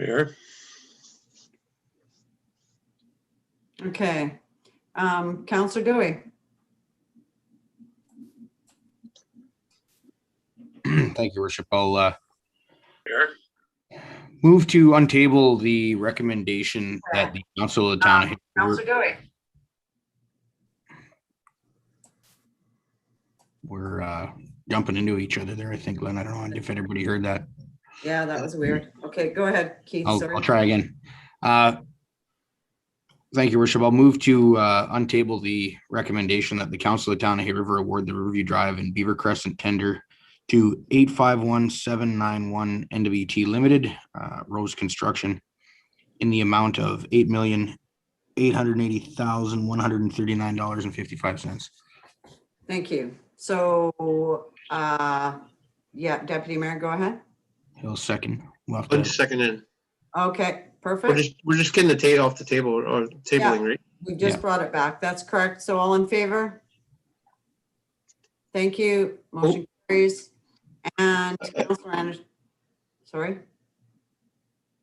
Here. Okay. Councillor Dewey. Thank you, Worship. I'll Here. move to untable the recommendation that the Council of the Town of Hayes River. Councillor Dewey. We're jumping into each other there, I think, Glenn. I don't know if anybody heard that. Yeah, that was weird. Okay, go ahead, Keith. Sorry. I'll try again. Thank you, Worship. I'll move to untable the recommendation that the Council of the Town of Hay River award the Riverview Drive and Beaver Crescent tender to 851791 NWT Limited, Rose Construction, in the amount of $8,880,139.55. Thank you. So, yeah, Deputy Mayor, go ahead. He'll second. We'll have One to, second in. Okay, We're perfect. just getting the tape off the table or tabling, right? We just Yeah. brought it back. That's correct. So all in favor? Thank you. Motion carries. And Councillor Anderson, sorry.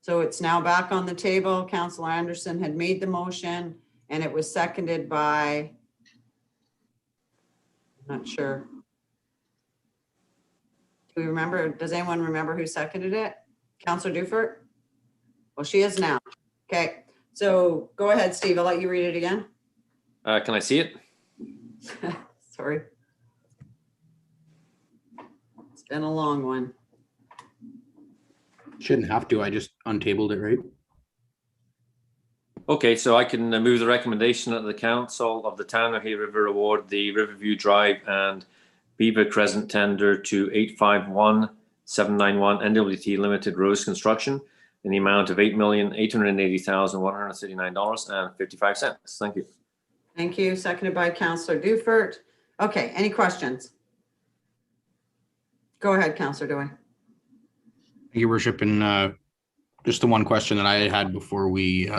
So it's now back on the table. Councillor Anderson had made the motion and it was seconded by, not sure. Do we remember, does anyone remember who seconded it? Councillor Dufert? Well, she is now. Okay, so go ahead, Steve. I'll let you read it again. Can I see it? Sorry. It's been a long one. shouldn't have to. I just untabled it, right? Okay, so I can move the recommendation that the Council of the Town of Hay River award the Riverview Drive and Beaver Crescent tender to 851791 NWT Limited Rose Construction in the amount of $8,880,139.55. Thank you. Thank you. Seconded by Councillor Dufert. Okay, any questions? Go ahead, Councillor Dewey. Your Worship, and just the one question that I had before we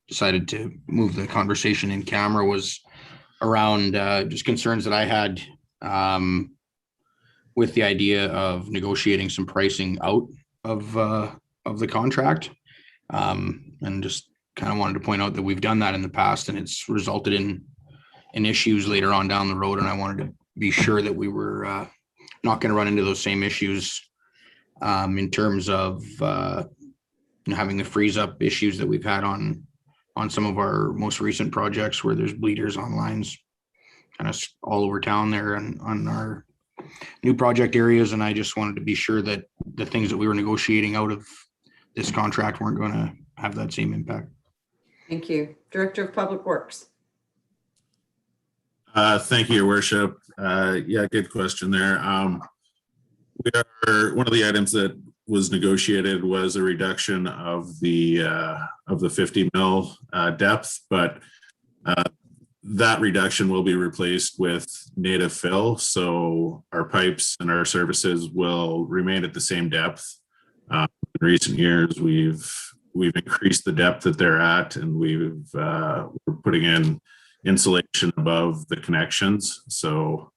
decided to move the conversation in camera was around just concerns that I had with the idea of negotiating some pricing out of the contract, and just kind of wanted to point out that we've done that in the past and it's resulted in issues later on down the road, and I wanted to be sure that we were not going to run into those same issues in terms of having the freeze up issues that we've had on some of our most recent projects where there's bleeders on lines kind of all over town there and on our new project areas. And I just wanted to be sure that the things that we were negotiating out of this contract weren't going to have that same impact. Thank you. Director of Public Works. Thank you, Your Worship. Yeah, good question there. One of the items that was negotiated was a reduction of the 50 mil depth, but that reduction will be replaced with native fill. So our pipes and our services will remain at the same depth. In recent years, we've increased the depth that they're at, and we're putting in insulation above the connections. So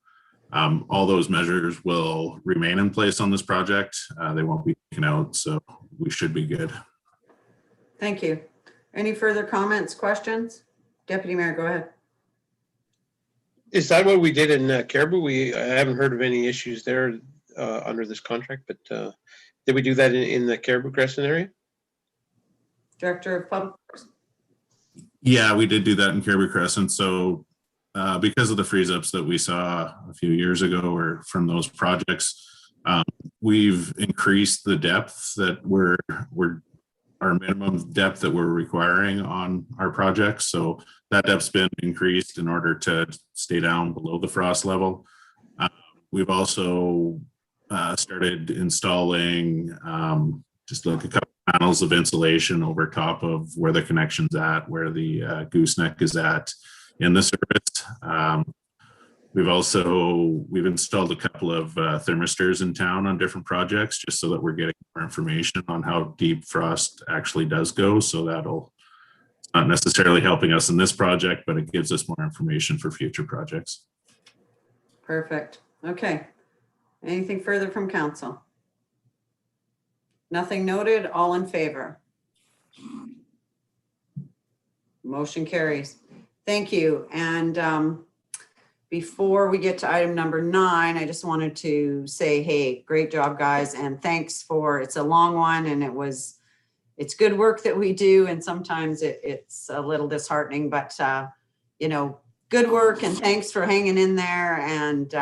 all those measures will remain in place on this project. They won't be taken out, so we should be good. Thank you. Any further comments, questions? Deputy Mayor, go ahead. Is that what we did in Caribou? I haven't heard of any issues there under this contract, but did we do that in the Caribou Crescent area? Director of Public Works. Yeah, we did do that in Caribou Crescent. So because of the freeze ups that we saw a few years ago or from those projects, we've increased the depth that we're our minimum depth that we're requiring on our projects. So that depth's been increased in order to stay down below the frost level. We've also started installing just like a couple panels of insulation over top of where the connection's at, where the gooseneck is at in the service. We've installed a couple of thermistors in town on different projects just so that we're getting more information on how deep frost actually does go. So that'll not necessarily helping us in this project, but it gives us more information for future projects. Perfect. Okay. Anything further from council? Nothing noted. All in favor? Motion carries. Thank you. And before we get to item number 9, I just wanted to say, hey, great job, guys. And thanks for, it's a long one and it's good work that we do. And sometimes it's a little disheartening, but good work and thanks for hanging in there. And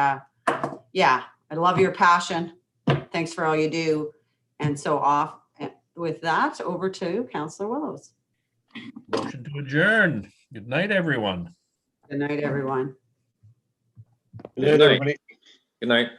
yeah, I love your passion. Thanks for all you do. And so off with that, over to Councillor Willows. Motion to adjourn. Good night, everyone. Good night, everyone. Good night, everybody. Good night.